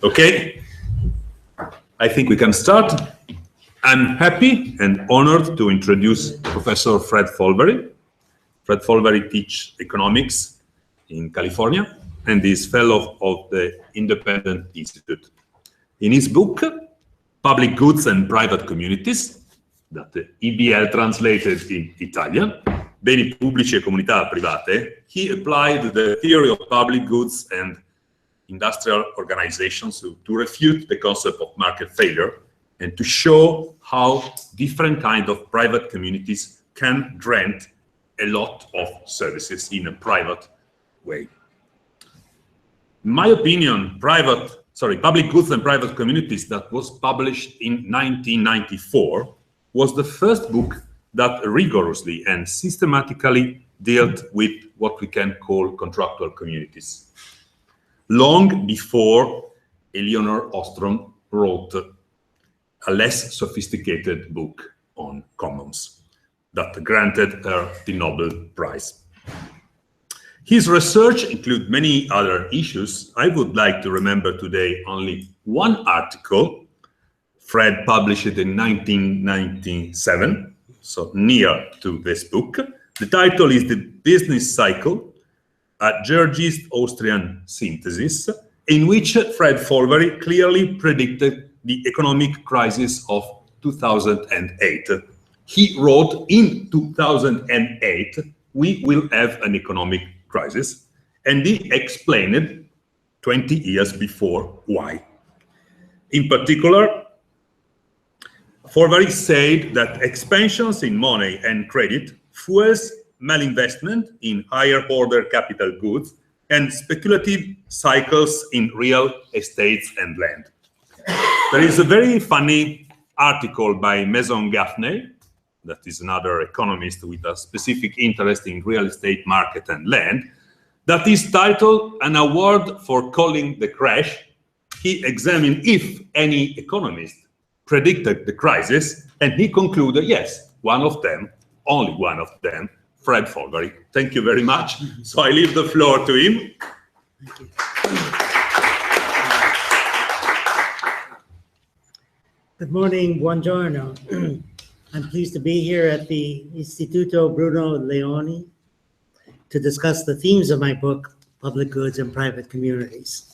Okay, I think we can start. I'm happy and honored to introduce Professor Fred Foldvary. Fred Foldvary teaches economics in California and is fellow of the Independent Institute. In his book, Public Goods and Private Communities, that the IBL translated in Italian, Beni, pubblici e comunità private, he applied the theory of public goods and industrial organizations to refute the concept of market failure and to show how different kinds of private communities can rent a lot of services in a private way. In my opinion, Public Goods and Private Communities, that was published in 1994, was the first book that rigorously and systematically dealt with what we can call contractual communities, long before Eleanor Ostrom wrote a less sophisticated book on commons that granted her the Nobel Prize. His research includes many other issues. I would like to remember today only one article Fred published in 1997, so near to this book. The title is The Business Cycle, a Georgist Austrian synthesis, in which Fred Foldvary clearly predicted the economic crisis of 2008. He wrote in 2008, we will have an economic crisis, and he explained 20 years before why. In particular, Foldvary said that expansions in money and credit fuels malinvestment in higher order capital goods and speculative cycles in real estates and land. There is a very funny article by Maison Gaffney, that is another economist with a specific interest in real estate market and land, that is titled An Award for Calling the Crash. He examined if any economist predicted the crisis, and he concluded, yes, one of them, only one of them, Fred Foldvary. Thank you very much. So I leave the floor to him. Thank you. Good morning, buongiorno. I'm pleased to be here at the Istituto Bruno Leoni to discuss the themes of my book, Public Goods and Private Communities.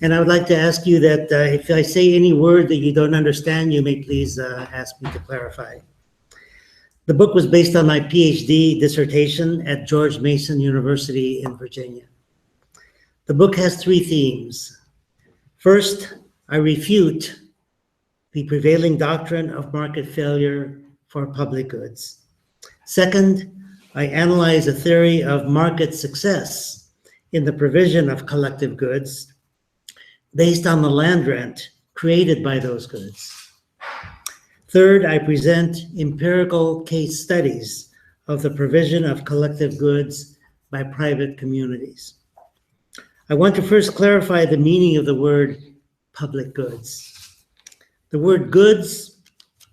And I would like to ask you that if I say any word that you don't understand, you may please ask me to clarify. The book was based on my PhD dissertation at George Mason University in Virginia. The book has three themes. First, I refute the prevailing doctrine of market failure for public goods. Second, I analyze a theory of market success in the provision of collective goods based on the land rent created by those goods. Third, I present empirical case studies of the provision of collective goods by private communities. I want to first clarify the meaning of the word public goods. The word goods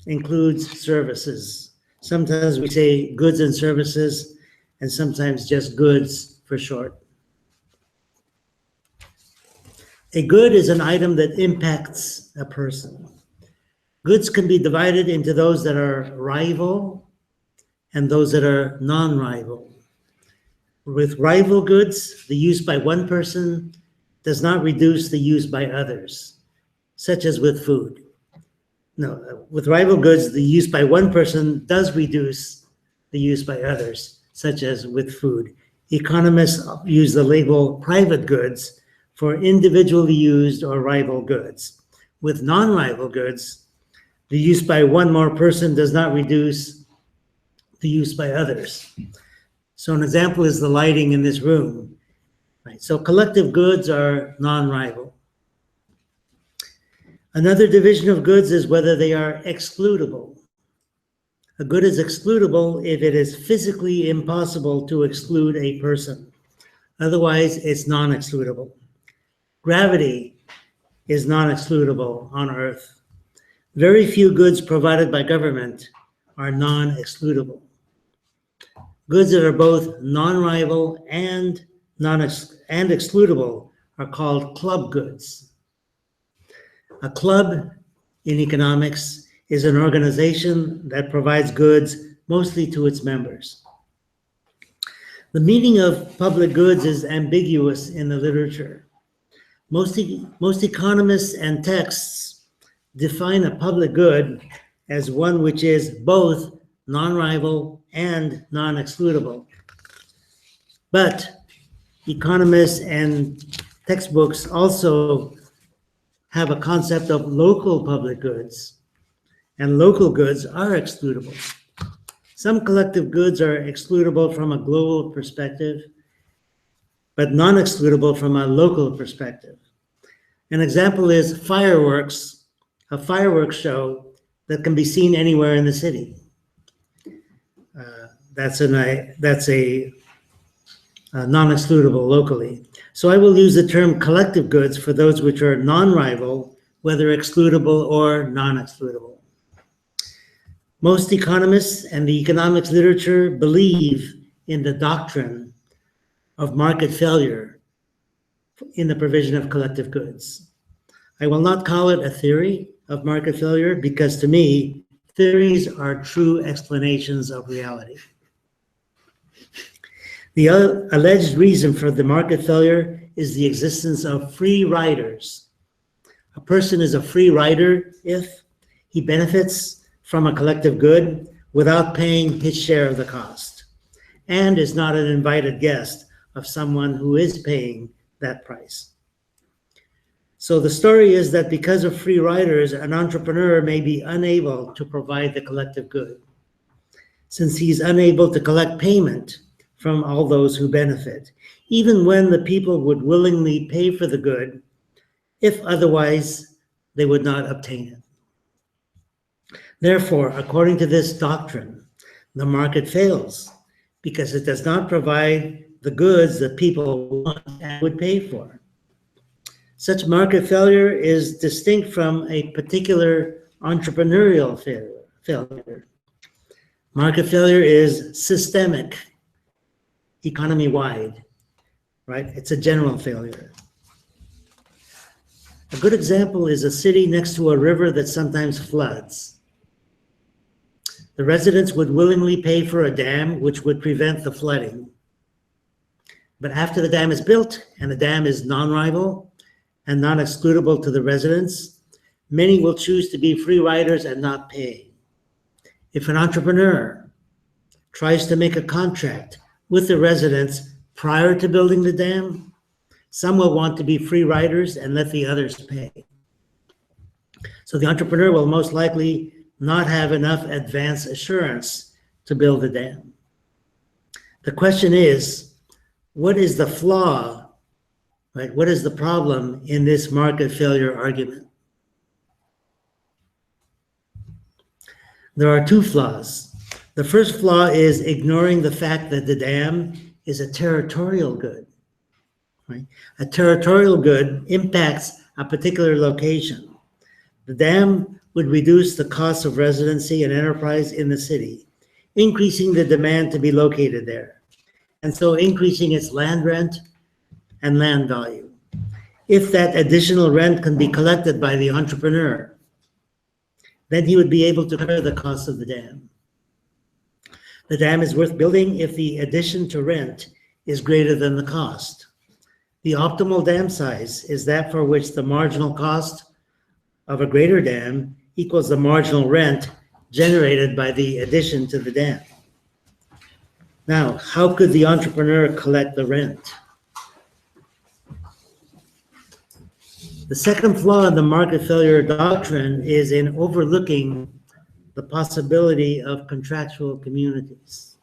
includes services. Sometimes we say goods and services, and sometimes just goods for short. A good is an item that impacts a person. Goods can be divided into those that are rival and those that are non-rival. With rival goods, the use by one person does not reduce the use by others, such as with food. No, with rival goods, the use by one person does reduce the use by others, such as with food. Economists use the label private goods for individually used or rival goods. With non-rival goods, the use by one more person does not reduce the use by others. So an example is the lighting in this room. Right? So collective goods are non-rival. Another division of goods is whether they are excludable. A good is excludable if it is physically impossible to exclude a person. Otherwise, it's non-excludable. Gravity is non-excludable on Earth. Very few goods provided by government are non-excludable. Goods that are both non-rival and excludable are called club goods. A club in economics is an organization that provides goods mostly to its members. The meaning of public goods is ambiguous in the literature. Most economists and texts define a public good as one which is both non-rival and non-excludable. But economists and textbooks also have a concept of local public goods, and local goods are excludable. Some collective goods are excludable from a global perspective, but non-excludable from a local perspective. An example is fireworks, a fireworks show that can be seen anywhere in the city. That's a non-excludable locally. So I will use the term collective goods for those which are non-rival, whether excludable or non-excludable. Most economists and the economics literature believe in the doctrine of market failure in the provision of collective goods. I will not call it a theory of market failure because to me, theories are true explanations of reality. The alleged reason for the market failure is the existence of free riders. A person is a free rider if he benefits from a collective good without paying his share of the cost, and is not an invited guest of someone who is paying that price. So the story is that because of free riders, an entrepreneur may be unable to provide the collective good, since he's unable to collect payment from all those who benefit, even when the people would willingly pay for the good, if otherwise they would not obtain it. Therefore, according to this doctrine, the market fails because it does not provide the goods that people want and would pay for. Such market failure is distinct from a particular entrepreneurial failure. Market failure is systemic, economy-wide, right? It's a general failure. A good example is a city next to a river that sometimes floods. The residents would willingly pay for a dam which would prevent the flooding. But after the dam is built and the dam is non-rival and non-excludable to the residents, many will choose to be free riders and not pay. If an entrepreneur tries to make a contract with the residents prior to building the dam, some will want to be free riders and let the others pay. So the entrepreneur will most likely not have enough advance assurance to build the dam. The question is, what is the flaw, right? What is the problem in this market failure argument? There are two flaws. The first flaw is ignoring the fact that the dam is a territorial good. Right? A territorial good impacts a particular location. The dam would reduce the cost of residency and enterprise in the city, increasing the demand to be located there, and so increasing its land rent and land value. If that additional rent can be collected by the entrepreneur, then he would be able to cover the cost of the dam. The dam is worth building if the addition to rent is greater than the cost. The optimal dam size is that for which the marginal cost of a greater dam equals the marginal rent generated by the addition to the dam. Now, how could the entrepreneur collect the rent? The second flaw in the market failure doctrine is in overlooking the possibility of contractual communities.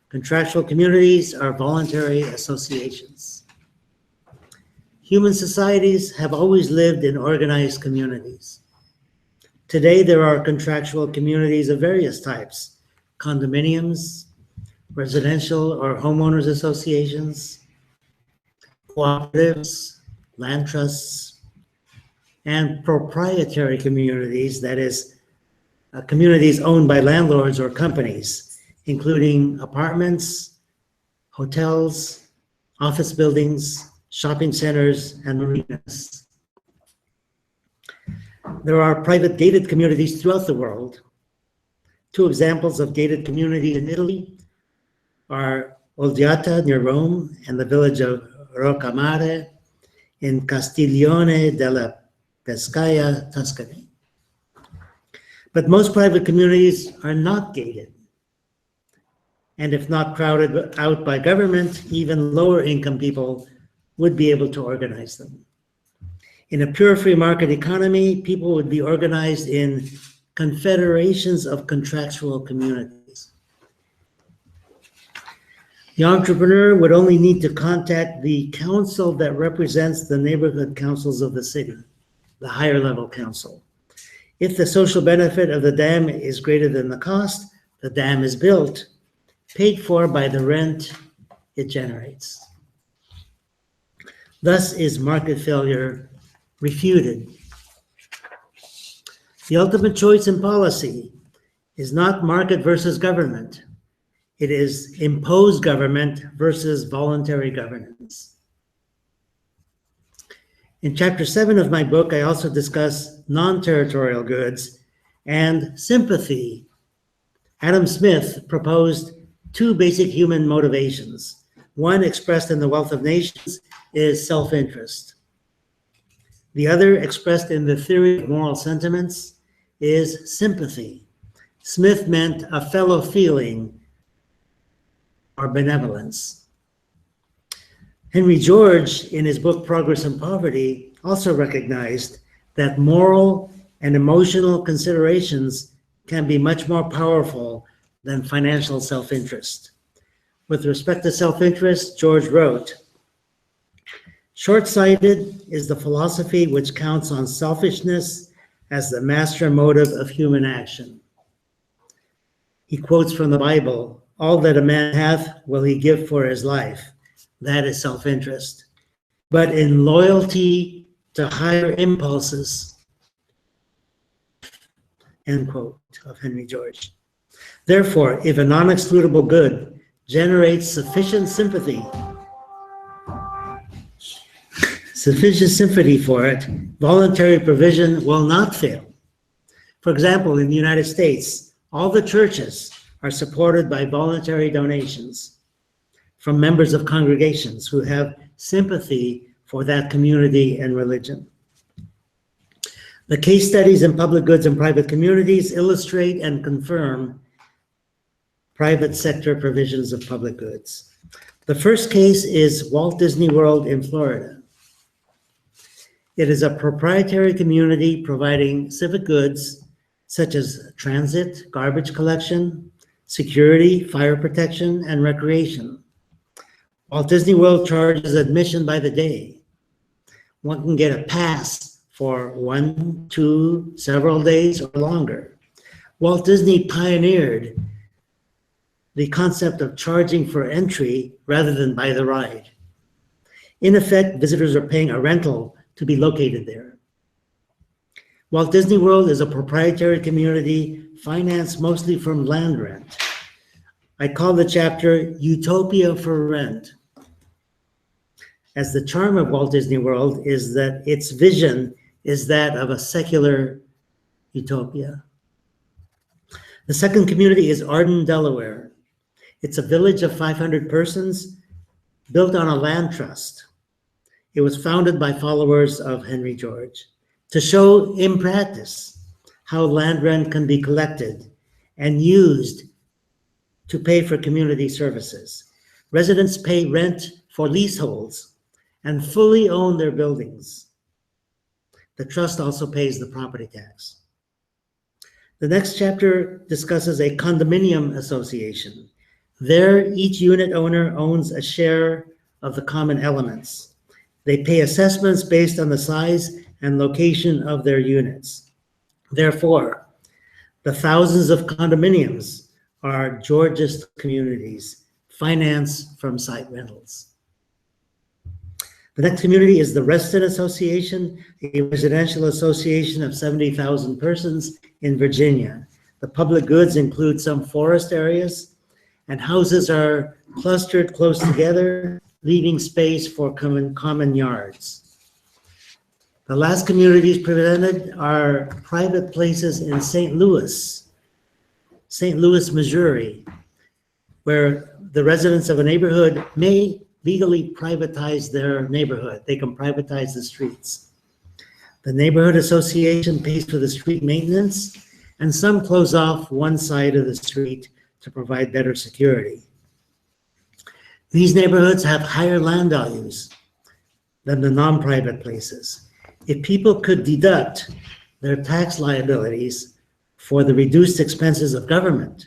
Contractual communities are voluntary associations. Human societies have always lived in organized communities. Today, there are contractual communities of various types: condominiums, residential or homeowners associations, cooperatives, land trusts, and proprietary communities, that is, communities owned by landlords or companies, including apartments, hotels, office buildings, shopping centers, and marinas. There are private gated communities throughout the world. Two examples of gated communities in Italy are Olgiata near Rome and the village of Roccamare in Castiglione della Pescaia, Tuscany. But most private communities are not gated. And if not crowded out by government, even lower income people would be able to organize them. In a pure free market economy, people would be organized in confederations of contractual communities. The entrepreneur would only need to contact the council that represents the neighborhood councils of the city, the higher level council. If the social benefit of the dam is greater than the cost, the dam is built, paid for by the rent it generates. Thus is market failure refuted. The ultimate choice in policy is not market versus government. It is imposed government versus voluntary governance. In chapter 7 of my book, I also discuss non-territorial goods and sympathy. Adam Smith proposed two basic human motivations. One, expressed in The Wealth of Nations, is self-interest. The other, expressed in the Theory of Moral Sentiments, is sympathy. Smith meant a fellow feeling or benevolence. Henry George, in his book Progress and Poverty, also recognized that moral and emotional considerations can be much more powerful than financial self-interest. With respect to self-interest, George wrote, "Short-sighted is the philosophy which counts on selfishness as the master motive of human action." He quotes from the Bible, "All that a man hath will he give for his life." That is self-interest. But in loyalty to higher impulses, end quote of Henry George. Therefore, if a non-excludable good generates sufficient sympathy for it, voluntary provision will not fail. For example, in the United States, all the churches are supported by voluntary donations from members of congregations who have sympathy for that community and religion. The case studies in public goods and private communities illustrate and confirm private sector provisions of public goods. The first case is Walt Disney World in Florida. It is a proprietary community providing civic goods such as transit, garbage collection, security, fire protection, and recreation. Walt Disney World charges admission by the day. One can get a pass for 1, 2, several days or longer. Walt Disney pioneered the concept of charging for entry rather than by the ride. In effect, visitors are paying a rental to be located there. Walt Disney World is a proprietary community financed mostly from land rent. I call the chapter Utopia for Rent, as the charm of Walt Disney World is that its vision is that of a secular utopia. The second community is Arden, Delaware. It's a village of 500 persons built on a land trust. It was founded by followers of Henry George to show in practice how land rent can be collected and used to pay for community services. Residents pay rent for leaseholds and fully own their buildings. The trust also pays the property tax. The next chapter discusses a condominium association. There, each unit owner owns a share of the common elements. They pay assessments based on the size and location of their units. Therefore, the thousands of condominiums are Georgist communities financed from site rentals. The next community is the Reston Association, a residential association of 70,000 persons in Virginia. The public goods include some forest areas, and houses are clustered close together, leaving space for common yards. The last communities presented are private places in St. Louis, Missouri, where the residents of a neighborhood may legally privatize their neighborhood. They can privatize the streets. The neighborhood association pays for the street maintenance, and some close off one side of the street to provide better security. These neighborhoods have higher land values than the non-private places. If people could deduct their tax liabilities for the reduced expenses of government,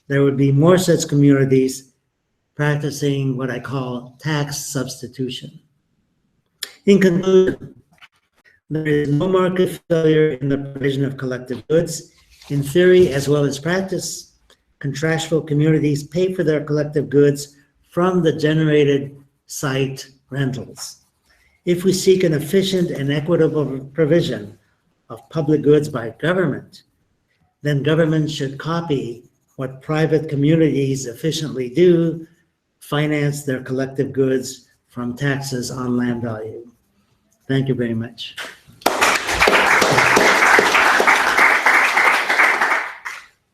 there would be more such communities practicing what I call tax substitution. In conclusion, there is no market failure in the provision of collective goods. In theory, as well as practice, contractual communities pay for their collective goods from the generated site rentals. If we seek an efficient and equitable provision of public goods by government, then government should copy what private communities efficiently do, finance their collective goods from taxes on land value. Thank you very much.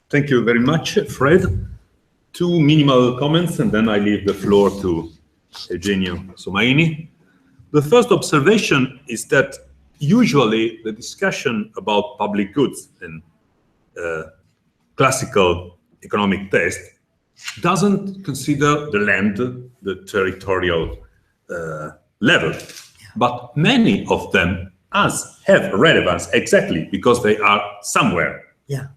Thank you very much, Fred. Two minimal comments, and then I leave the floor to Eugenio Somaini. The first observation is that usually the discussion about public goods and classical economic test doesn't consider the land, the territorial level, but many of them have relevance exactly because they are somewhere. Yeah.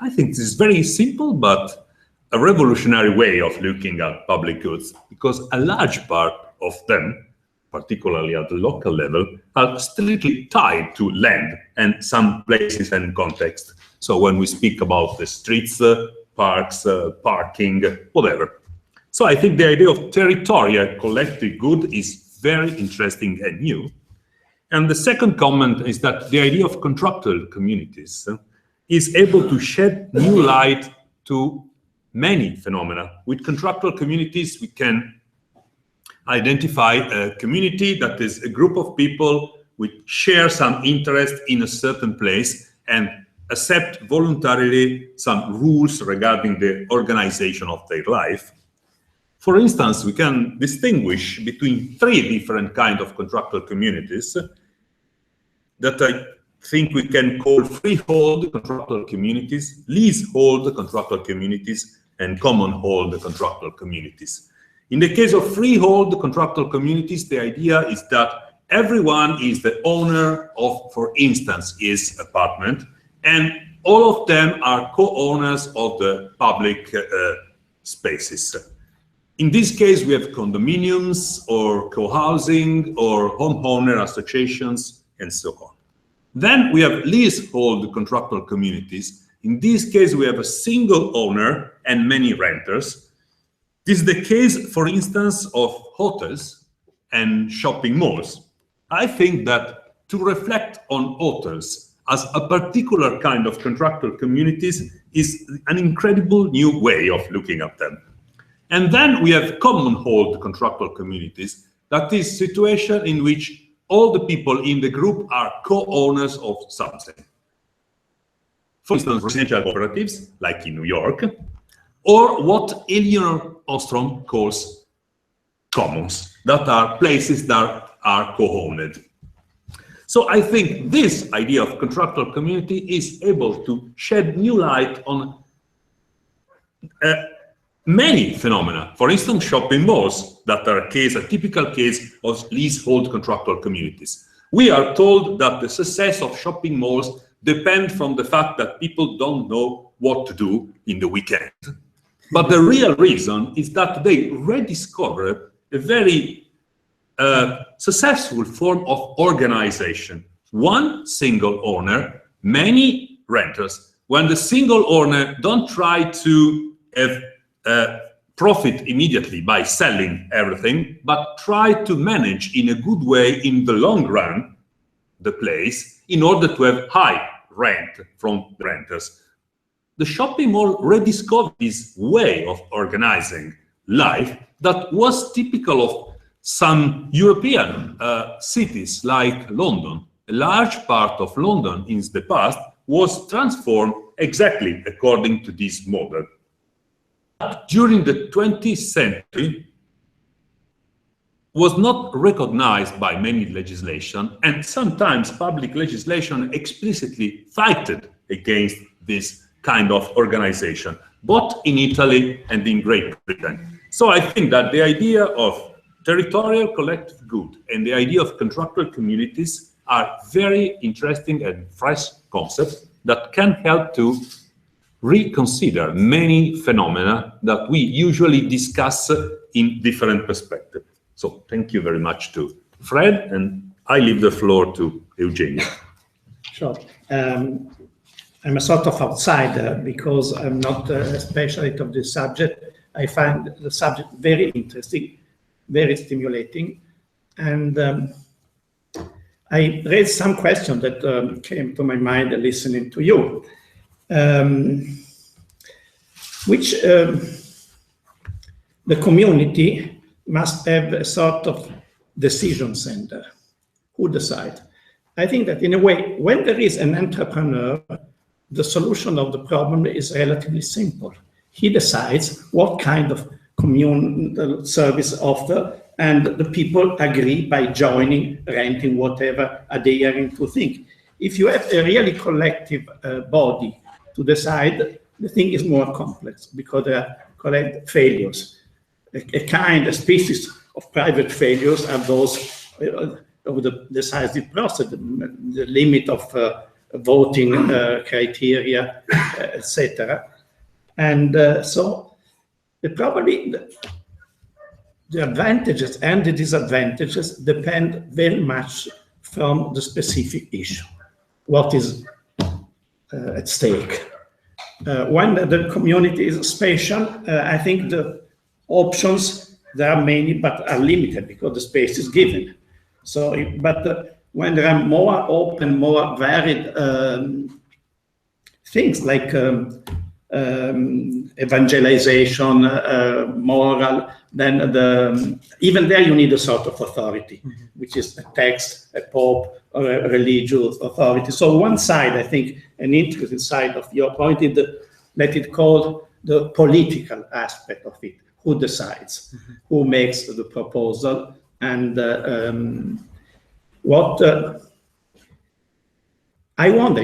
I think this is very simple, but a revolutionary way of looking at public goods, because a large part of them, particularly at the local level, are strictly tied to land and some places and context. So when we speak about the streets, parks, parking, whatever. So I think the idea of territorial collective good is very interesting and new. And the second comment is that the idea of contractual communities is able to shed new light to many phenomena. With contractual communities, we can identify a community that is a group of people which share some interest in a certain place and accept voluntarily some rules regarding the organization of their life. For instance, we can distinguish between three different kinds of contractual communities that I think we can call freehold contractual communities, leasehold contractual communities, and commonhold contractual communities. In the case of freehold contractual communities, the idea is that everyone is the owner of, for instance, his apartment, and all of them are co-owners of the public spaces. In this case, we have condominiums or co-housing or homeowner associations and so on. Then we have leasehold contractual communities. In this case, we have a single owner and many renters. This is the case, for instance, of hotels and shopping malls. I think that to reflect on hotels as a particular kind of contractual communities is an incredible new way of looking at them. And then we have commonhold contractual communities, that is situation in which all the people in the group are co-owners of something. For instance, residential cooperatives, like in New York, or what Elinor Ostrom calls commons, that are places that are co-owned. So I think this idea of contractual community is able to shed new light on many phenomena. For instance, shopping malls that are a typical case of leasehold contractual communities. We are told that the success of shopping malls depends from the fact that people don't know what to do in the weekend. But the real reason is that they rediscover a very successful form of organization. One single owner, many renters. When the single owner don't try to have profit immediately by selling everything, but try to manage in a good way in the long run the place in order to have high rent from the renters. The shopping mall rediscovered this way of organizing life that was typical of some European cities like London. A large part of London in the past was transformed exactly according to this model. During the 20th century, was not recognized by many legislation, and sometimes public legislation explicitly fighted against this kind of organization, both in Italy and in Great Britain. So I think that the idea of territorial collective good and the idea of contractual communities are very interesting and fresh concepts that can help to reconsider many phenomena that we usually discuss in different perspectives. So thank you very much to Fred, and I leave the floor to Eugenio. Sure. I'm a sort of outsider because I'm not a specialist of this subject. I find the subject very interesting, very stimulating, and I raised some questions that came to my mind listening to you, which the community must have a sort of decision center. Who decides? I think that in a way, when there is an entrepreneur, the solution of the problem is relatively simple. He decides what kind of communal service offer, and the people agree by joining, renting, whatever, adhering to think. If you have a really collective body to decide, the thing is more complex because there are collective failures. A species of private failures are those of the decisive process, the limit of voting criteria, etc. And so probably the advantages and the disadvantages depend very much from the specific issue. What is at stake? When the community is spatial, I think the options, there are many, but are limited because the space is given. So, when there are more open, more varied things like evangelization, moral, then even there you need a sort of authority, which is a text, a pope, or a religious authority. So one side, I think, an interesting side of your point is let it call the political aspect of it. Who decides? Who makes the proposal? And what I wonder,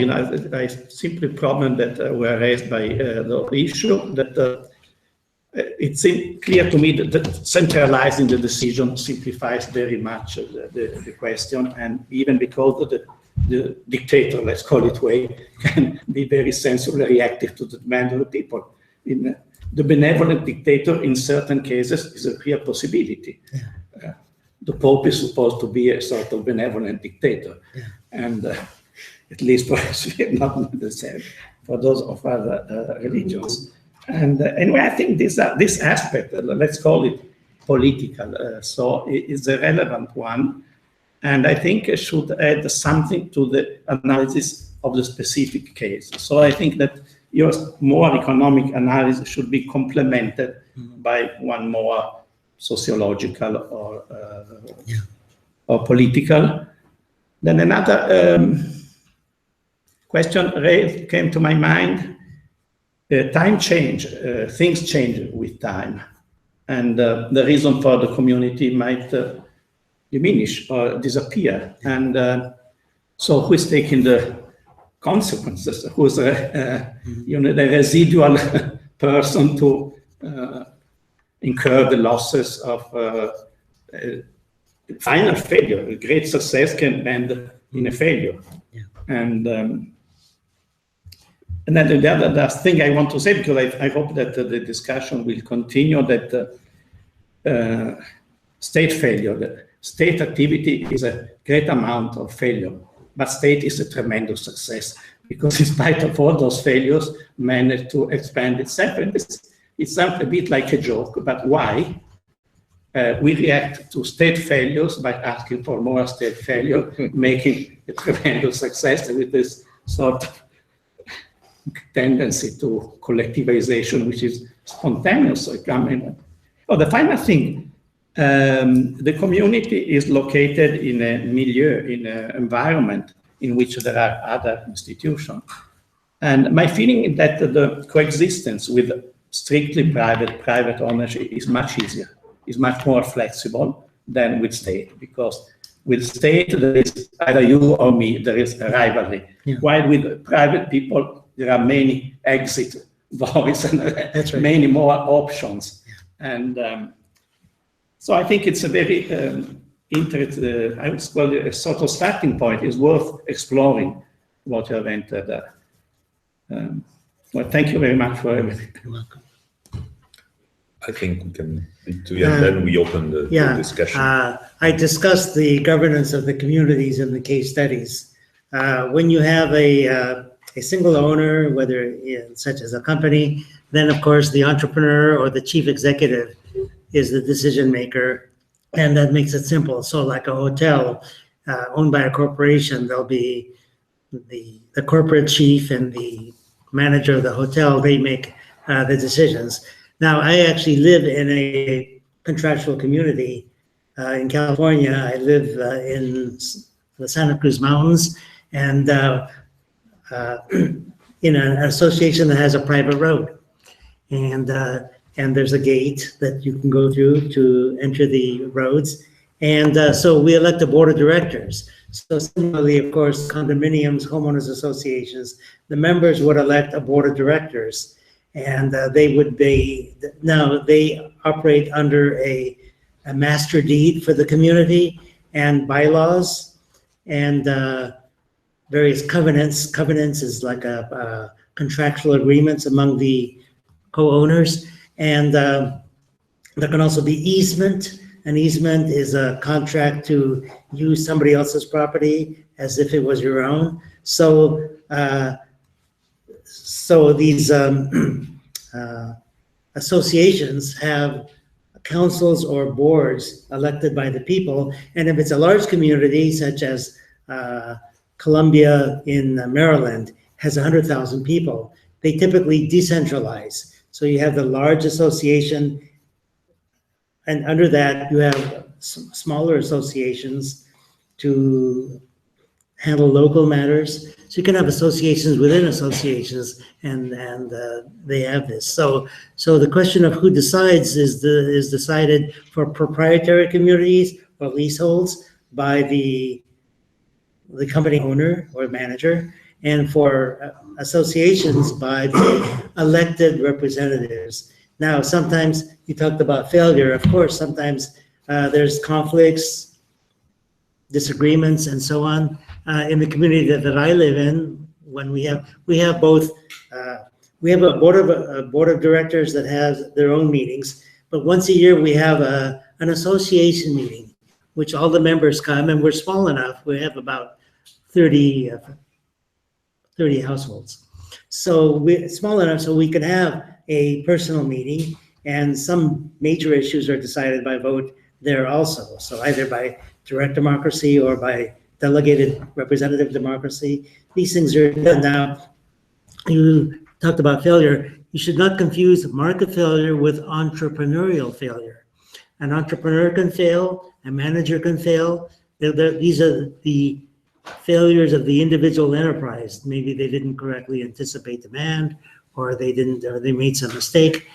I simply problem that were raised by the issue that it seems clear to me that centralizing the decision simplifies very much the question, and even because the dictator, let's call it way, can be very sensibly reactive to the demand of the people. The benevolent dictator, in certain cases, is a clear possibility. Yeah. The Pope is supposed to be a sort of benevolent dictator, and at least perhaps not the same for those of other religions. And anyway, I think this aspect, let's call it political, so it is a relevant one, and I think it should add something to the analysis of the specific case. So I think that your more economic analysis should be complemented by one more sociological or political. Then another question came to my mind. Time change, things change with time, and the reason for the community might diminish or disappear. And so who's taking the consequences? Who's the residual person to incur the losses of final failure? A great success can end in a failure. Yeah. And then the other thing I want to say, because I hope that the discussion will continue, that state failure, state activity is a great amount of failure, but state is a tremendous success, because in spite of all those failures, managed to expand itself. And it sounds a bit like a joke, but why? We react to state failures by asking for more state failure, making a tremendous success with this sort of tendency to collectivization, which is spontaneous. So the final thing, the community is located in a milieu, in an environment in which there are other institutions. And my feeling is that the coexistence with strictly private ownership is much easier, is much more flexible than with state, because with state, there is either you or me, there is a rivalry. Yeah. While with private people, there are many exit voices and right. Many more options. Yeah. And so I think it's a very interesting, I would call it a sort of starting point. It's worth exploring what you have entered. Well, thank you very much for everything. You're welcome. I think we can lead to and then we open the discussion. I discussed the governance of the communities in the case studies. When you have a single owner, whether such as a company, then of course the entrepreneur or the chief executive is the decision maker, and that makes it simple. So like a hotel owned by a corporation, there'll be the corporate chief and the manager of the hotel, they make the decisions. Now, I actually live in a contractual community in California. I live in the Santa Cruz Mountains, and in an association that has a private road. And there's a gate that you can go through to enter the roads. And so we elect a board of directors. So similarly, of course, condominiums, homeowners associations, the members would elect a board of directors. And they would be, now they operate under a master deed for the community and bylaws and various covenants. Covenants is like a contractual agreements among the co-owners. And there can also be easement. An easement is a contract to use somebody else's property as if it was your own. So these associations have councils or boards elected by the people. And if it's a large community, such as Columbia in Maryland has 100,000 people, they typically decentralize. So you have the large association, and under that you have smaller associations to handle local matters. So you can have associations within associations, and they have this. So the question of who decides is decided for proprietary communities or leaseholds by the company owner or manager, and for associations by the elected representatives. Now, sometimes you talked about failure. Of course, sometimes there's conflicts, disagreements, and so on. In the community that I live in, when we have both, we have a board of directors that has their own meetings, but once a year we have an association meeting, which all the members come, and we're small enough. We have about 30 households. So we're small enough so we can have a personal meeting, and some major issues are decided by vote there also. So either by direct democracy or by delegated representative democracy. These things are done. Now, you talked about failure. You should not confuse market failure with entrepreneurial failure. An entrepreneur can fail, a manager can fail. These are the failures of the individual enterprise. Maybe they didn't correctly anticipate demand, or they made some mistake.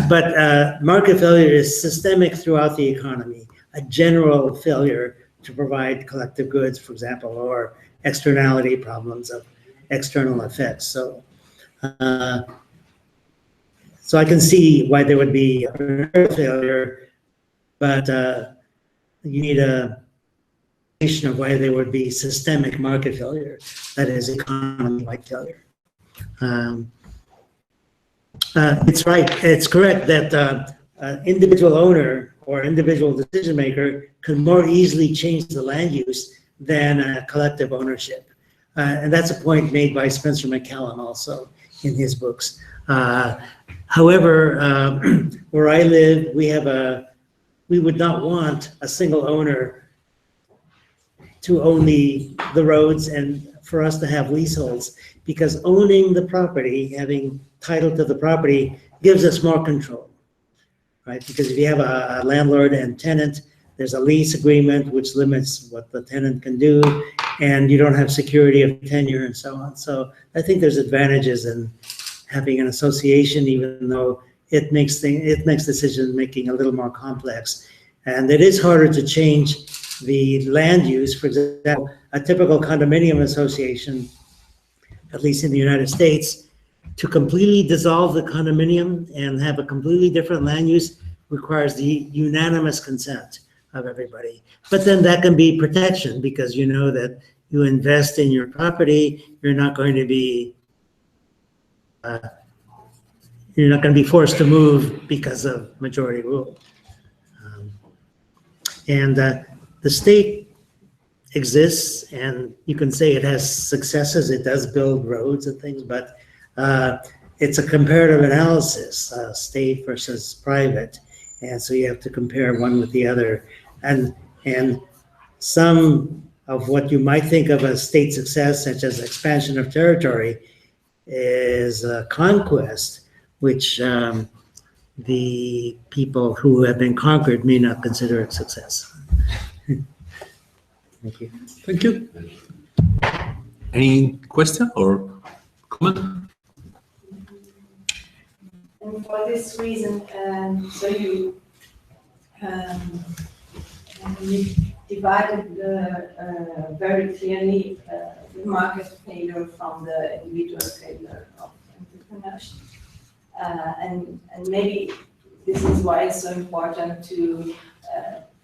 But market failure is systemic throughout the economy. A general failure to provide collective goods, for example, or externality problems of external effects. So I can see why there would be a failure, but you need a explanation of why there would be systemic market failure, that is economy-wide failure. It's right, it's correct that individual owner or individual decision maker can more easily change the land use than collective ownership. And that's a point made by Spencer McCallum also in his books. However, where I live, we would not want a single owner to own the roads and for us to have leaseholds, because owning the property, having title to the property, gives us more control, right? Because if you have a landlord and tenant, there's a lease agreement which limits what the tenant can do, and you don't have security of tenure and so on. So I think there's advantages in having an association, even though it makes decision making a little more complex. And it is harder to change the land use. For example, a typical condominium association, at least in the United States, to completely dissolve the condominium and have a completely different land use requires the unanimous consent of everybody. But then that can be protection, because you know that you invest in your property, you're not going to be forced to move because of majority rule. The state exists, and you can say it has successes. It does build roads and things, but it's a comparative analysis, state versus private, and so you have to compare one with the other. And some of what you might think of as state success, such as expansion of territory, is conquest, which the people who have been conquered may not consider it success. Thank you. Thank you. Any question or comment? And for this reason, so you divided very clearly the market failure from the individual failure of entrepreneurship. And maybe this is why it's so important to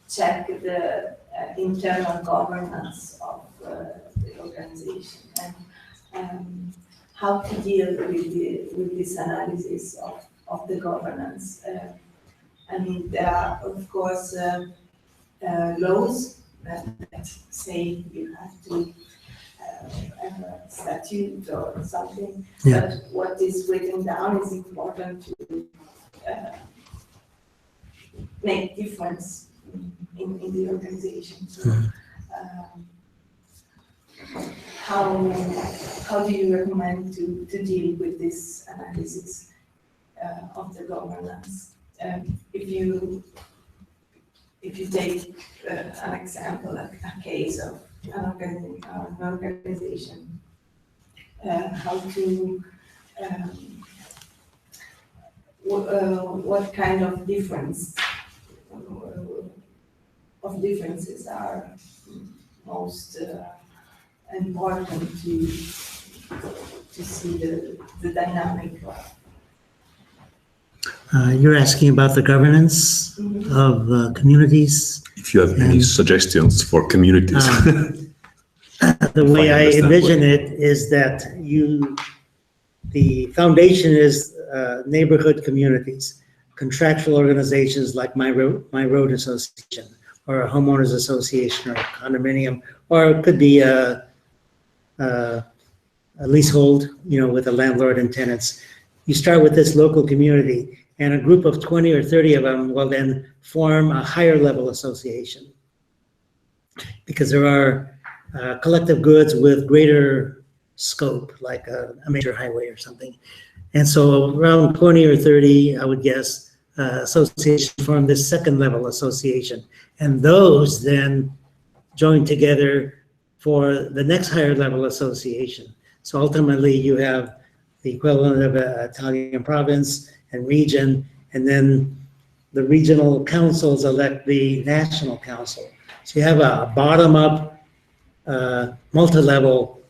check the internal governance of the organization, and how to deal with this analysis of the governance. I mean, there are, of course, laws that say you have to have a statute or something, yeah. But what is written down is important to make difference in the organization. So, how do you recommend to deal with this analysis of the governance? If you take an example, like a case of an organization, how to what kind of differences are most important to see the dynamic. You're asking about the governance of communities. If you have any suggestions for communities. The way I envision it is that the foundation is neighborhood communities, contractual organizations like my road association, or a homeowners association, or a condominium, or it could be a leasehold, with a landlord and tenants. You start with this local community, and a group of 20 or 30 of them will then form a higher level association, because there are collective goods with greater scope, like a major highway or something. And so around 20 or 30, I would guess, associations form this second level association. And those then join together for the next higher level association. So ultimately you have the equivalent of an Italian province and region, and then the regional councils elect the national council. So you have a bottom-up, multi-level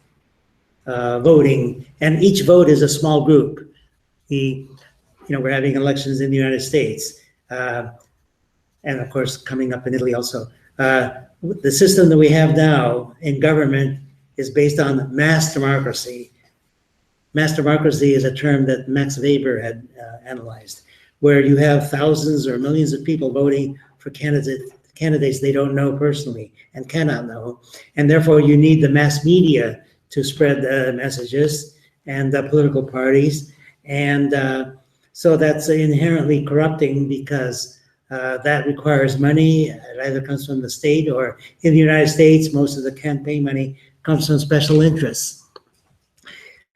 voting, and each vote is a small group. We're having elections in the United States, and of course coming up in Italy also. The system that we have now in government is based on mass democracy. Mass democracy is a term that Max Weber had analyzed, where you have thousands or millions of people voting for candidates they don't know personally and cannot know, and therefore you need the mass media to spread the messages, and political parties. And so that's inherently corrupting because that requires money. It either comes from the state, or in the United States, most of the campaign money comes from special interests.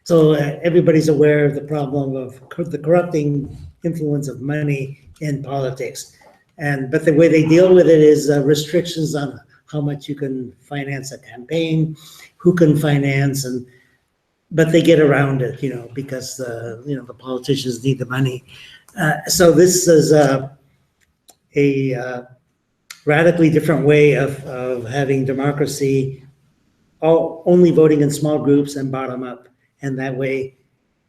So everybody's aware of the problem of the corrupting influence of money in politics. But the way they deal with it is restrictions on how much you can finance a campaign, who can finance, but they get around it, because the politicians need the money. So this is a radically different way of having democracy, only voting in small groups and bottom up, and that way,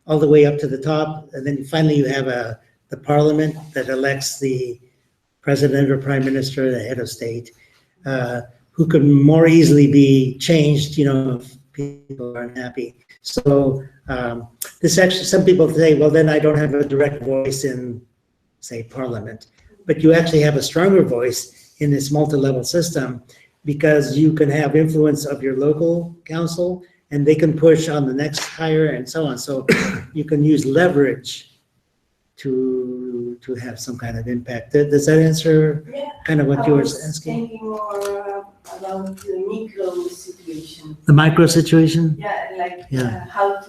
all the way up to the top, and then finally you have the parliament that elects the president or prime minister, the head of state, who can more easily be changed, if people are unhappy. So this actually, some people say, well, then I don't have a direct voice in, say, parliament, but you actually have a stronger voice in this multi-level system because you can have influence of your local council and they can push on the next higher and so on. So you can use leverage to have some kind of impact. Does that answer kind of what you were asking? Thinking more about the micro situation. The micro situation? Yeah, how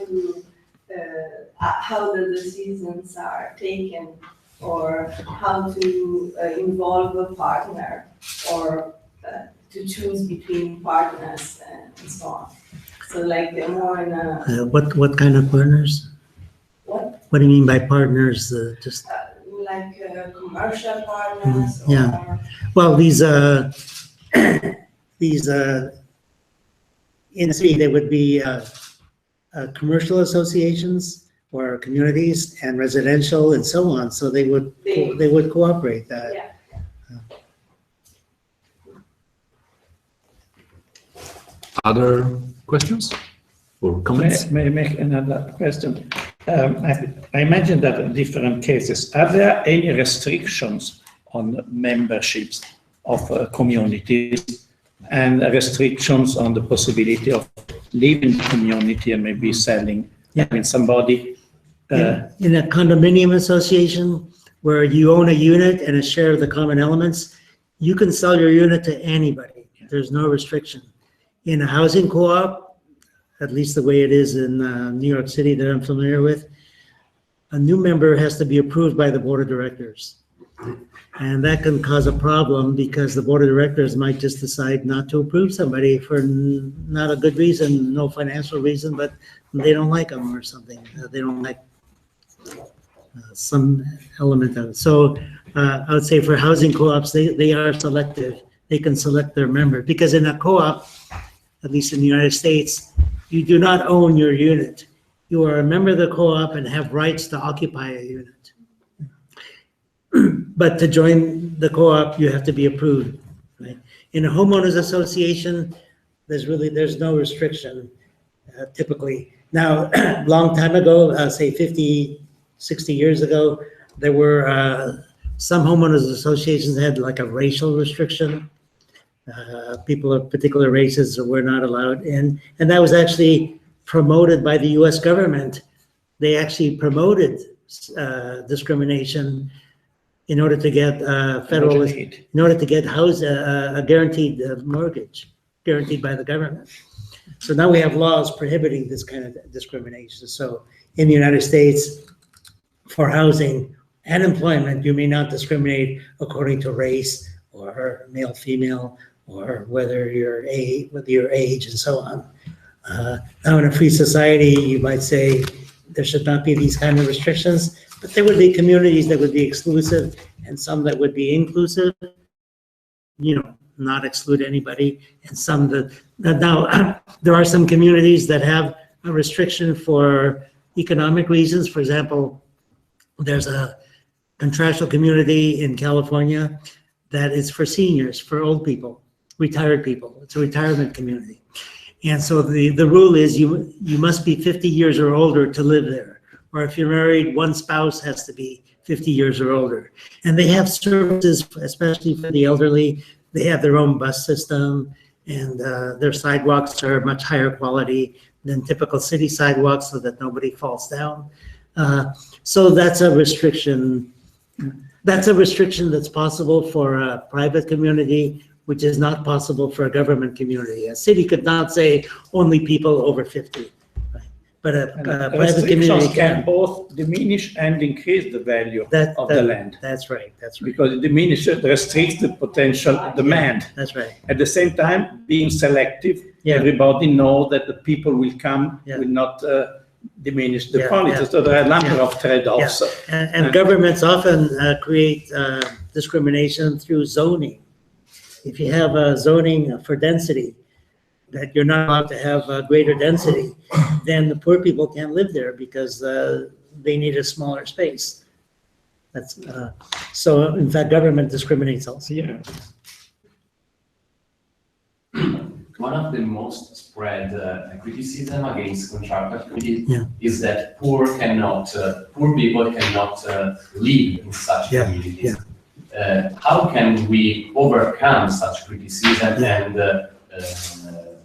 the decisions are taken, or how to involve a partner, or to choose between partners and so on. So they're more in a... What kind of partners? What? What do you mean by partners? Just commercial partners? Yeah. Well, these in the city, they would be commercial associations or communities and residential and so on. So they would cooperate that. Yeah. Other questions or comments? May I make another question? I imagine that in different cases, are there any restrictions on memberships of communities and restrictions on the possibility of leaving the community and maybe selling? Yeah. I mean, somebody... in a condominium association where you own a unit and a share of the common elements, you can sell your unit to anybody. There's no restriction. In a housing co-op, at least the way it is in New York City that I'm familiar with, a new member has to be approved by the board of directors. And that can cause a problem because the board of directors might just decide not to approve somebody for not a good reason, no financial reason, but they don't like them or something. They don't like some element of it. So I would say for housing co-ops, they are selective. They can select their members because in a co-op, at least in the United States, you do not own your unit. You are a member of the co-op and have rights to occupy a unit. But to join the co-op, you have to be approved. Right? In a homeowners association, there's no restriction typically. Now, a long time ago, say 50, 60 years ago, there were some homeowners associations had like a racial restriction. People of particular races were not allowed in, and that was actually promoted by the U.S. government. They actually promoted discrimination in order to get federal, in order to get a guaranteed mortgage, guaranteed by the government. So now we have laws prohibiting this kind of discrimination. So in the United States, for housing and employment, you may not discriminate according to race or male, female, or whether your age and so on. Now in a free society, you might say there should not be these kind of restrictions, but there would be communities that would be exclusive and some that would be inclusive, not exclude anybody, and some that now there are some communities that have a restriction for economic reasons. For example, there's a contractual community in California that is for seniors, for old people, retired people. It's a retirement community. And so the rule is you must be 50 years or older to live there. Or if you're married, one spouse has to be 50 years or older. And they have services, especially for the elderly. They have their own bus system, and their sidewalks are much higher quality than typical city sidewalks so that nobody falls down. So that's a restriction. That's a restriction that's possible for a private community, which is not possible for a government community. A city could not say only people over 50, right? But a private community can both diminish and increase the value of the land. That's right. That's right. Because it diminishes, restricts the potential demand. That's right. At the same time, being selective, everybody knows that the people will come, will not diminish the quality. So there are a number of trade-offs. And governments often create discrimination through zoning. If you have a zoning for density, that you're not allowed to have a greater density, then the poor people can't live there because they need a smaller space. That's so. In fact, government discriminates also. Yeah. One of the most spread criticism against contractor communities is that poor people cannot live in such communities. How can we overcome such criticism and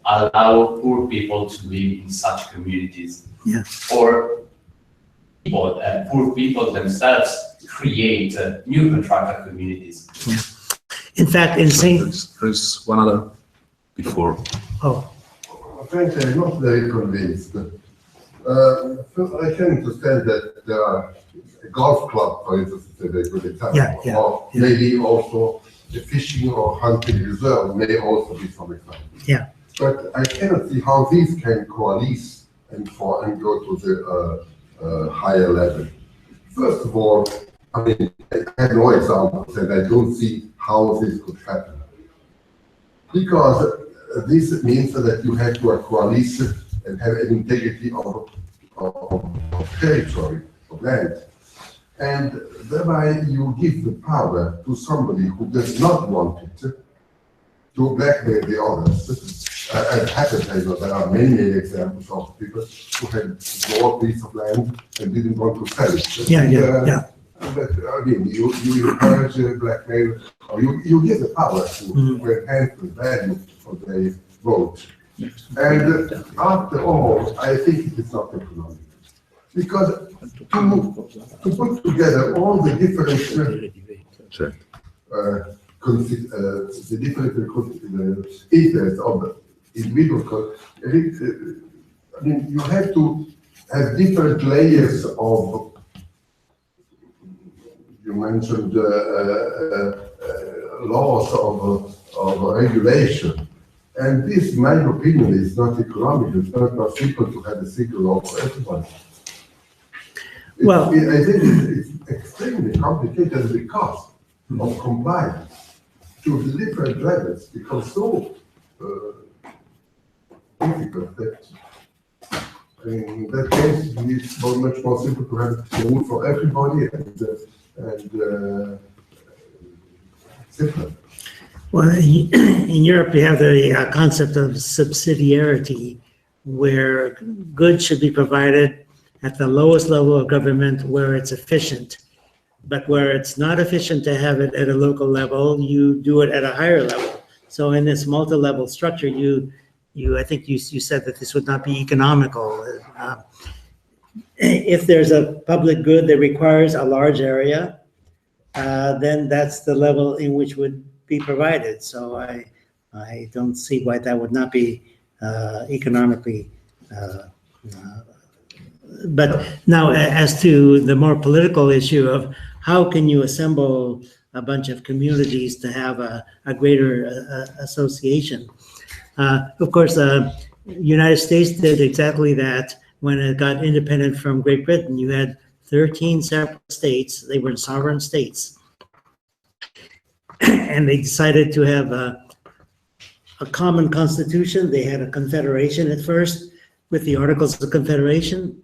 allow poor people to live in such communities? Or poor people themselves create new contractor communities? In fact, in there's one other before. Frankly, I'm not very convinced. I can understand that there are a golf club, for instance, is a very good example. Or maybe also a fishing or hunting reserve may also be some example. But I cannot see how these can coalesce and go to the higher level. First of all, I mean, I have no examples, and I don't see how this could happen. Because this means that you have to coalesce and have an integrity of territory, of land. And thereby you give the power to somebody who does not want it to blackmail the others. At Hackett, there are many examples of people who had bought a piece of land and didn't want to sell it. But again, you encourage blackmail, or you give the power to enhance the value of the vote. And after all, I think it is not economic. Because to put together all the different interests of the individual, I mean, you have to have different layers of. You mentioned laws of regulation, and this, in my opinion, is not economic. It's not possible to have a single law for everyone. I think it's extremely complicated because of compliance to the different levels becomes so difficult that in that case it's much more simple to have a rule for everybody and simpler. Well, in Europe, you have the concept of subsidiarity, where goods should be provided at the lowest level of government where it's efficient. But where it's not efficient to have it at a local level, you do it at a higher level. So in this multi-level structure, I think you said that this would not be economical. If there's a public good that requires a large area, then that's the level in which would be provided. So I don't see why that would not be economically. But now, as to the more political issue of how can you assemble a bunch of communities to have a greater association? Of course, the United States did exactly that when it got independent from Great Britain. You had 13 separate states. They were sovereign states. And they decided to have a common constitution. They had a confederation at first with the Articles of Confederation.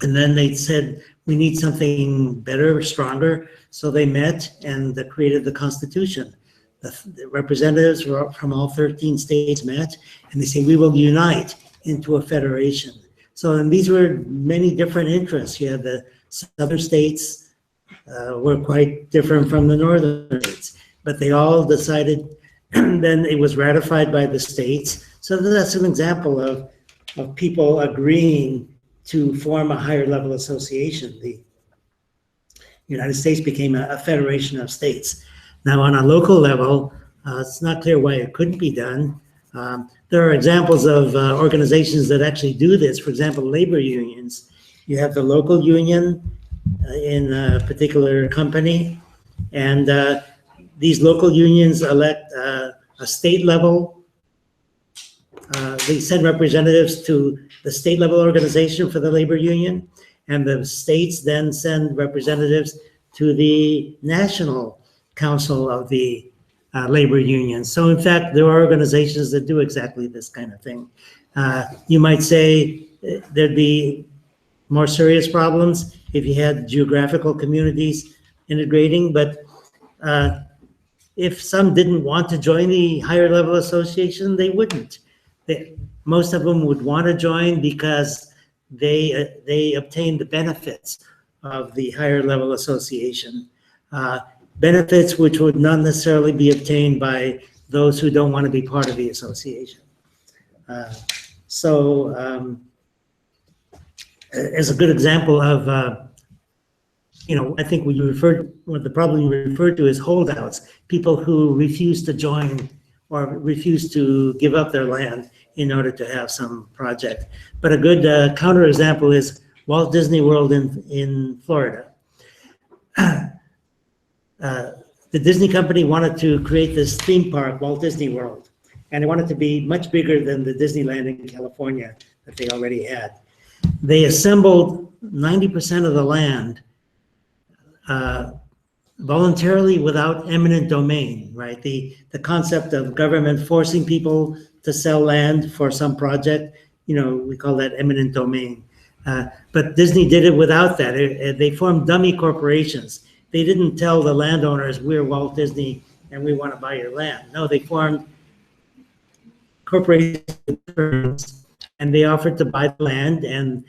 And then they said, we need something better, stronger. So they met and they created the Constitution. The representatives from all 13 states met, and they say, we will unite into a federation. So, and these were many different interests. You had the southern states were quite different from the northern states, but they all decided, and then it was ratified by the states. So that's an example of of people agreeing to form a higher level association. The United States became a federation of states. Now, on a local level, it's not clear why it couldn't be done. There are examples of organizations that actually do this. For example, labor unions. You have the local union in a particular company, and these local unions elect a state level. They send representatives to the state level organization for the labor union, and the states then send representatives to the national council of the labor union. So in fact, there are organizations that do exactly this kind of thing. You might say there'd be more serious problems if you had geographical communities integrating, but if some didn't want to join the higher level association, they wouldn't. Most of them would want to join because they obtain the benefits of the higher level association. Benefits which would not necessarily be obtained by those who don't want to be part of the association. As a good example of, I think what the problem you referred to is holdouts, people who refuse to join or refuse to give up their land in order to have some project. But a good counterexample is Walt Disney World in Florida. The Disney company wanted to create this theme park, Walt Disney World, and they wanted to be much bigger than the Disneyland in California that they already had. They assembled 90% of the land voluntarily without eminent domain, right? The concept of government forcing people to sell land for some project, we call that eminent domain. But Disney did it without that. They formed dummy corporations. They didn't tell the landowners, we're Walt Disney and we want to buy your land. No, they formed corporations and they offered to buy the land, and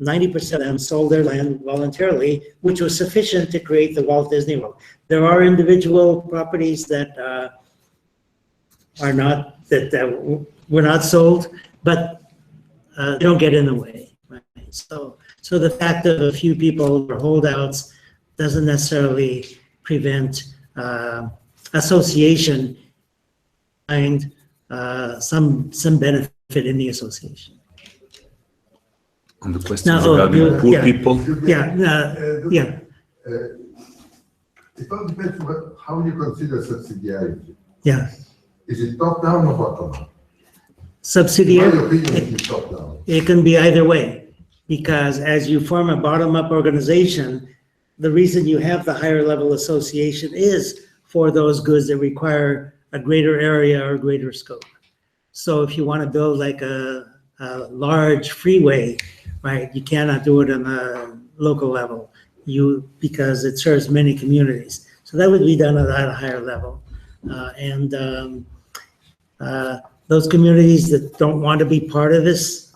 90% of them sold their land voluntarily, which was sufficient to create the Walt Disney World. There are individual properties that were not sold, but they don't get in the way. Right? So the fact that a few people are holdouts doesn't necessarily prevent association and some benefit in the association. On the question regarding poor people. It all depends on how you consider subsidiarity. Yeah. Is it top down or bottom up? Subsidiary. In my opinion, it is top down. It can be either way, because as you form a bottom-up organization, the reason you have the higher level association is for those goods that require a greater area or greater scope. So if you want to build like a large freeway, right, you cannot do it on a local level because it serves many communities. So that would be done at a higher level. Those communities that don't want to be part of this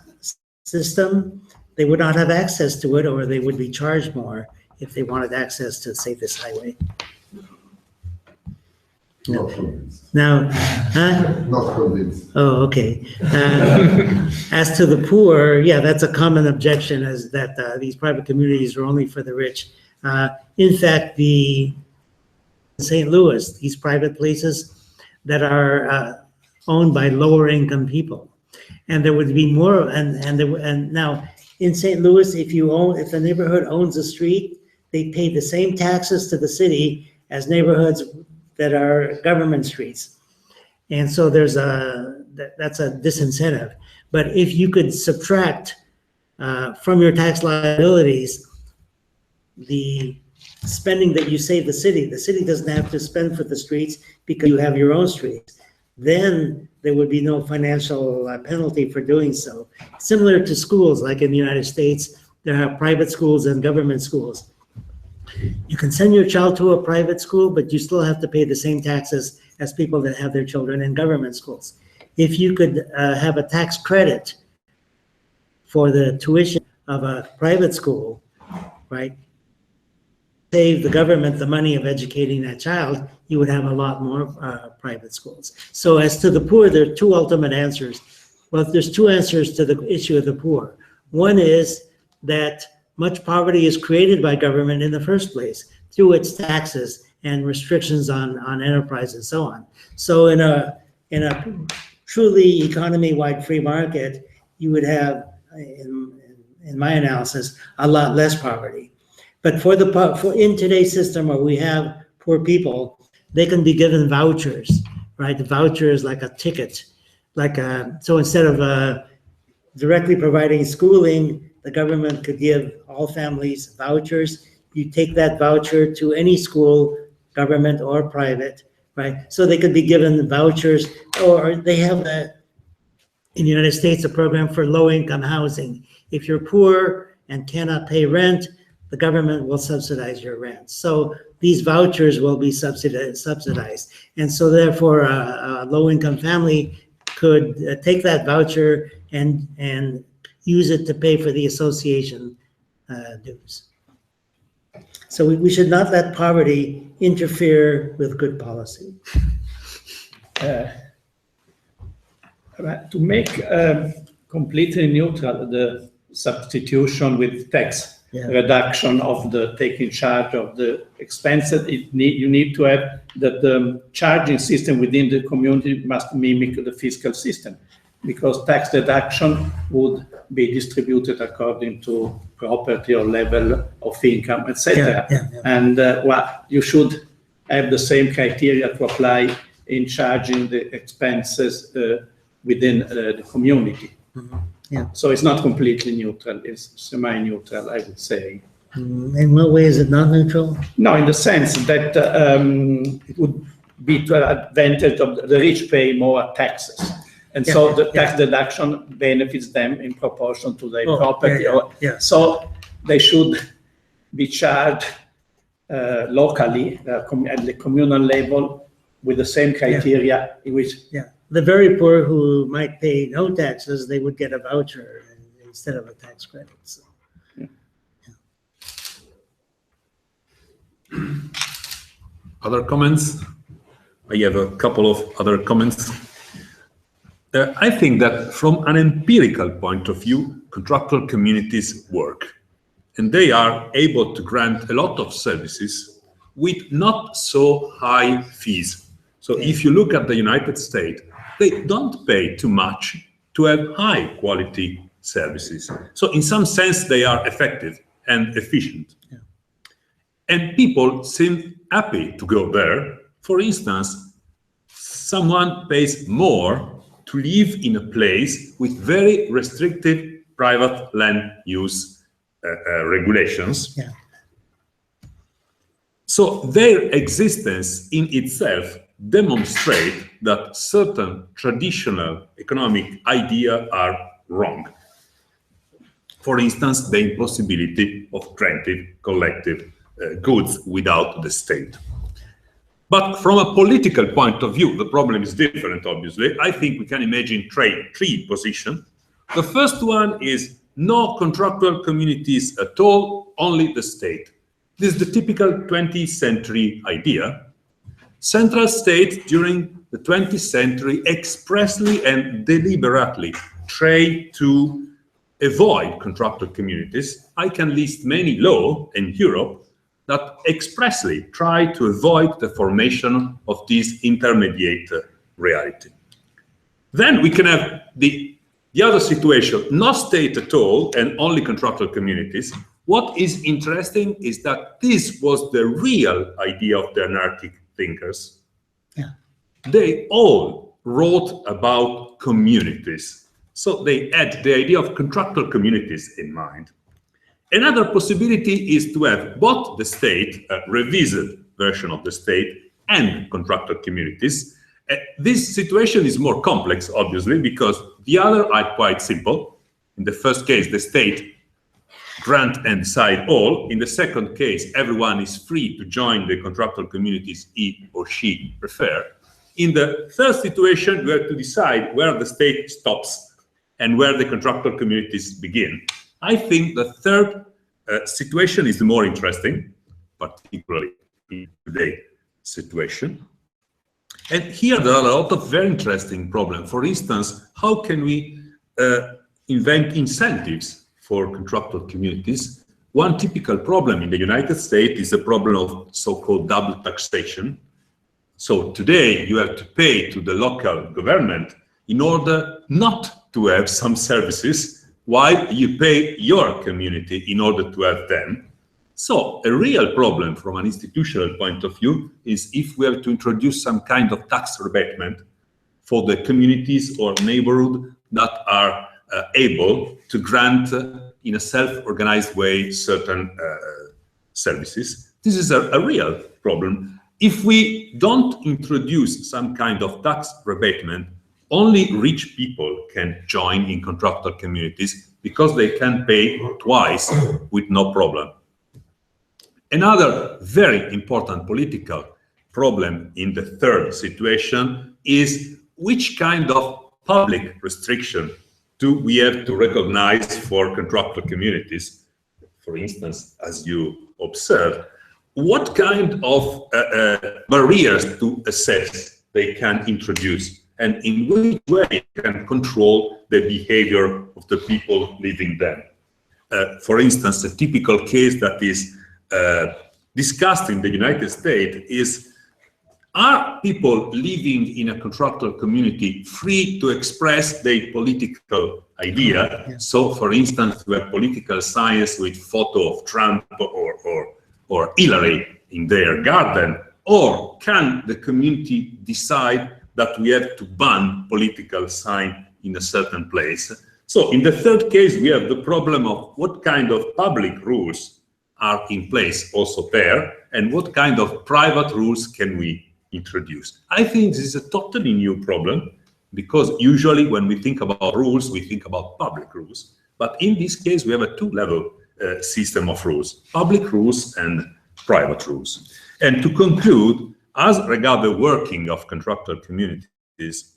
system, they would not have access to it, or they would be charged more if they wanted access to, say, this highway. Not convinced. Now, Not convinced. oh, okay. As to the poor, yeah, that's a common objection, is that these private communities are only for the rich. In fact, in St. Louis, these private places that are owned by lower income people, and there would be more. And now in St. Louis, if the neighborhood owns a street, they pay the same taxes to the city as neighborhoods that are government streets. And so that's a disincentive. But if you could subtract from your tax liabilities the spending that you save the city doesn't have to spend for the streets because you have your own streets, then there would be no financial penalty for doing so. Similar to schools, like in the United States, there are private schools and government schools. You can send your child to a private school, but you still have to pay the same taxes as people that have their children in government schools. If you could have a tax credit for the tuition of a private school, right, save the government the money of educating that child, you would have a lot more private schools. So as to the poor, there are two ultimate answers. Well, there's two answers to the issue of the poor. One is that much poverty is created by government in the first place through its taxes and restrictions on enterprise and so on. So in a truly economy-wide free market, you would have, in my analysis, a lot less poverty. But in today's system where we have poor people, they can be given vouchers, right? The voucher is like a ticket, so instead of directly providing schooling, the government could give all families vouchers. You take that voucher to any school, government or private, right? So they could be given vouchers, or they have in the United States a program for low-income housing. If you're poor and cannot pay rent, the government will subsidize your rent. So these vouchers will be subsidized. And so therefore a low-income family could take that voucher and use it to pay for the association dues. So we should not let poverty interfere with good policy. To make completely neutral the substitution with tax reduction of the taking charge of the expenses, you need to have that the charging system within the community must mimic the fiscal system, because tax deduction would be distributed according to property or level of income, etc. And you should have the same criteria to apply in charging the expenses within the community. So it's not completely neutral, it's semi-neutral, I would say. In what way is it not neutral? No, in the sense that it would be to advantage of the rich pay more taxes. And so the tax deduction benefits them in proportion to their property. So they should be charged locally at the communal level with the same criteria in which... The very poor who might pay no taxes, they would get a voucher instead of a tax credit. So. Other comments? I have a couple of other comments. I think that from an empirical point of view, contractual communities work, and they are able to grant a lot of services with not so high fees. So if you look at the United States, they don't pay too much to have high quality services. So in some sense, they are effective and efficient. And people seem happy to go there. For instance, someone pays more to live in a place with very restrictive private land use regulations. So their existence in itself demonstrate that certain traditional economic ideas are wrong. For instance, the impossibility of renting collective goods without the state. But from a political point of view, the problem is different, obviously. I think we can imagine three positions. The first one is no contractual communities at all, only the state. This is the typical 20th century idea. Central states during the 20th century expressly and deliberately tried to avoid contractual communities. I can list many laws in Europe that expressly try to avoid the formation of this intermediate reality. Then we can have the other situation, no state at all and only contractual communities. What is interesting is that this was the real idea of the anarchic thinkers. They all wrote about communities. So they had the idea of contractual communities in mind. Another possibility is to have both the state, a revised version of the state, and contractual communities. This situation is more complex, obviously, because the other are quite simple. In the first case, the state grant and decide all. In the second case, everyone is free to join the contractual communities he or she prefer. In the third situation, we have to decide where the state stops and where the contractual communities begin. I think the third situation is the more interesting, particularly in today's situation. And here there are a lot of very interesting problems. For instance, how can we invent incentives for contractual communities. One typical problem in the United States is the problem of so-called double taxation. So today you have to pay to the local government in order not to have some services, while you pay your community in order to have them. So a real problem from an institutional point of view is if we have to introduce some kind of tax rebatement for the communities or neighborhood that are able to grant in a self-organized way certain services. This is a real problem. If we don't introduce some kind of tax rebatement, only rich people can join in contractual communities because they can pay twice with no problem. Another very important political problem in the third situation is which kind of public restriction do we have to recognize for contractual communities? For instance, as you observed, what kind of barriers to access they can introduce, and in which way can control the behavior of the people living there? For instance, a typical case that is discussed in the United States is, are people living in a contractual community free to express their political idea? Yeah. So, for instance, we have political science with photo of Trump or Hillary in their garden, or can the community decide that we have to ban political sign in a certain place? So, in the third case, we have the problem of what kind of public rules are in place also there, and what kind of private rules can we introduce. I think this is a totally new problem, because usually when we think about rules, we think about public rules. But in this case, we have a two-level system of rules, public rules and private rules. And to conclude, as regards the working of contractual communities,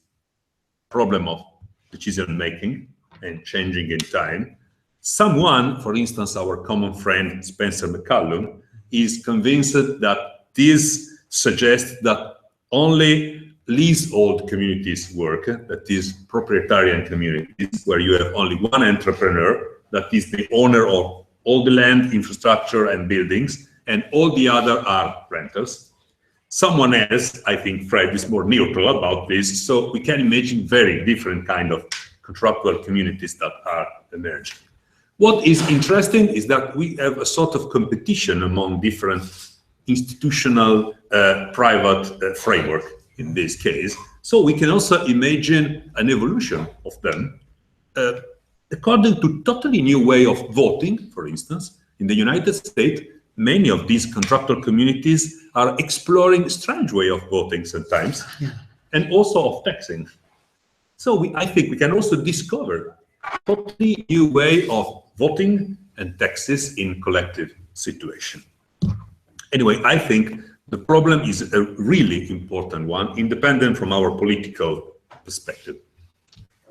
problem of decision-making and changing in time, someone, for instance, our common friend Spencer McCallum, is convinced that this suggests that only leasehold communities work, that is proprietarian communities, where you have only one entrepreneur, that is the owner of all the land, infrastructure, and buildings, and all the other are renters. Someone else, I think Fred, is more neutral about this, so we can imagine very different kind of contractual communities that are emerging. What is interesting is that we have a sort of competition among different institutional private framework in this case. So we can also imagine an evolution of them according to totally new way of voting. For instance, in the United States, many of these contractual communities are exploring strange way of voting sometimes, and also of taxing. So I think we can also discover a totally new way of voting and taxes in collective situation. Anyway, I think the problem is a really important one, independent from our political perspective.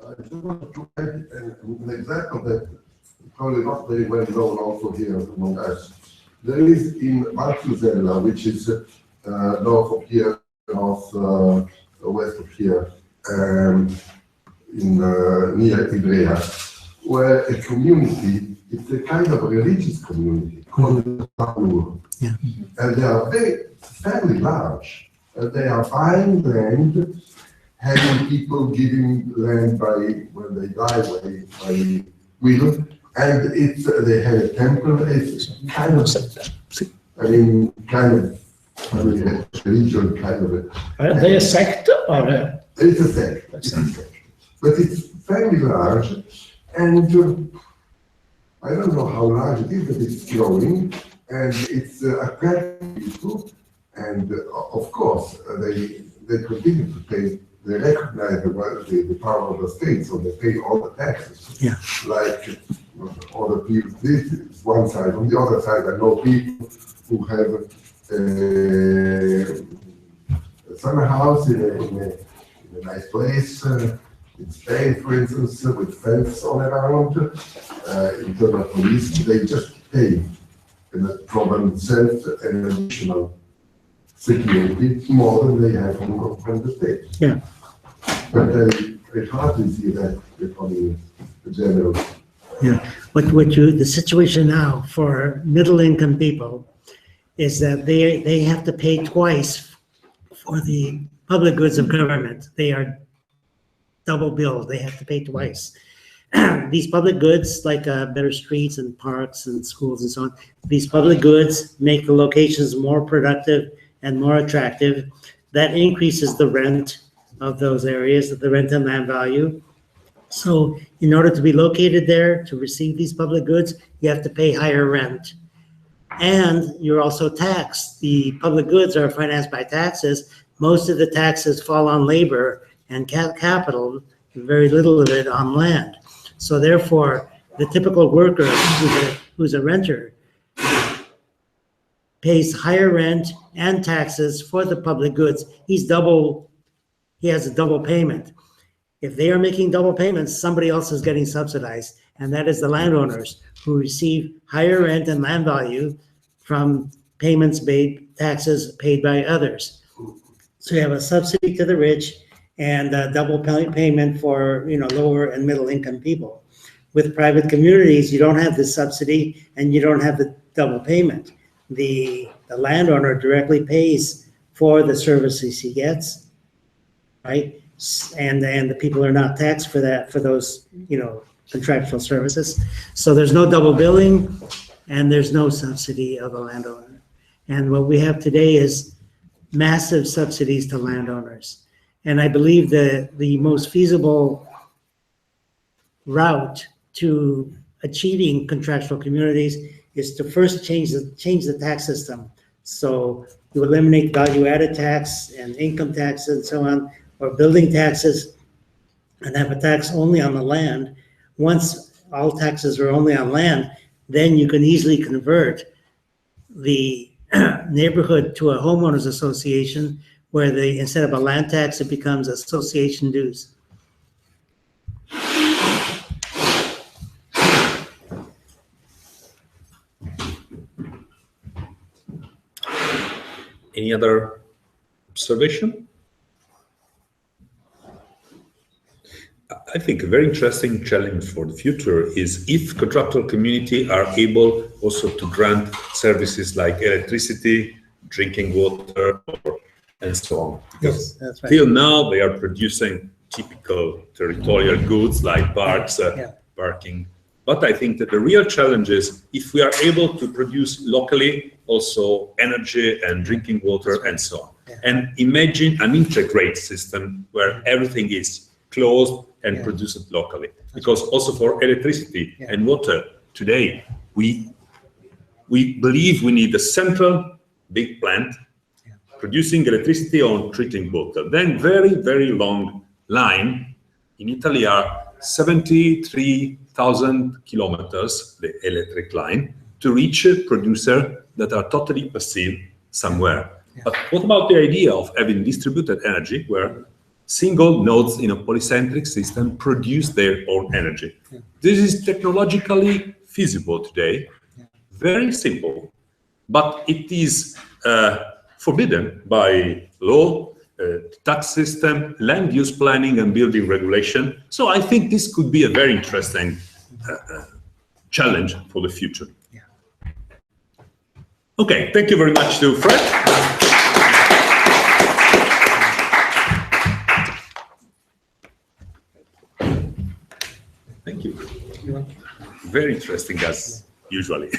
I just want to add an example that probably not very well known also here among us. There is in Valtusella, which is north of here, west of here, near Ivrea, where a community, it's a kind of a religious community called Parla. Yeah. And they are fairly large. They are buying land, having people giving land when they die by will, and they have a temple. It's kind of, religion kind of. Are they a sect or a? It's a sect. It's a sect. But it's fairly large, and I don't know how large it is, but it's growing, and it's attracting people, and of course they continue to pay. They recognize the power of the state, so they pay all the taxes. Yeah. Like other people. This is one side. On the other side, I know people who have a summer house in a nice place. In Spain, for instance, with fence all around, internal police, they just pay from themselves an additional security more than they have from the state. Yeah. But I hardly see that becoming general. Yeah, the situation now for middle income people is that they have to pay twice for the public goods of government. They are double billed. They have to pay twice. These public goods, like better streets and parks and schools and so on, these public goods make the locations more productive and more attractive. That increases the rent of those areas, the rent and land value. So in order to be located there, to receive these public goods, you have to pay higher rent. And you're also taxed. The public goods are financed by taxes. Most of the taxes fall on labor and capital, very little of it on land. So therefore, the typical worker who's a renter pays higher rent and taxes for the public goods. He has a double payment. If they are making double payments, somebody else is getting subsidized, and that is the landowners who receive higher rent and land value from payments made, taxes paid by others. So you have a subsidy to the rich and a double payment for lower and middle income people. With private communities, you don't have the subsidy and you don't have the double payment. The landowner directly pays for the services he gets, right? And the people are not taxed for that, for those contractual services. So there's no double billing and there's no subsidy of a landowner. And what we have today is massive subsidies to landowners. And I believe that the most feasible route to achieving contractual communities is to first change the tax system. So you eliminate value-added tax and income tax and so on, or building taxes, and have a tax only on the land. Once all taxes are only on land, then you can easily convert the neighborhood to a homeowners association where instead of a land tax, it becomes association dues. Any other observation? I think a very interesting challenge for the future is if contractual community are able also to grant services like electricity, drinking water, and so on. Yes, that's right. Till now, they are producing typical territorial goods like parks, parking. But I think that the real challenge is if we are able to produce locally also energy and drinking water and so on. Yeah. And imagine an integrated system where everything is closed and produced locally. Because also for electricity and water, today, we believe we need a central big plant producing electricity or treating water. Then very, very long line. In Italy are 73,000 kilometers, the electric line, to reach a producer that are totally passive somewhere. Yeah. But what about the idea of having distributed energy where single nodes in a polycentric system produce their own energy? Yeah. This is technologically feasible today, very simple, but it is forbidden by law, tax system, land use planning and building regulation. So I think this could be a very interesting challenge for the future. Yeah. Okay, thank you very much to Fred. Thank you. Very interesting as usually.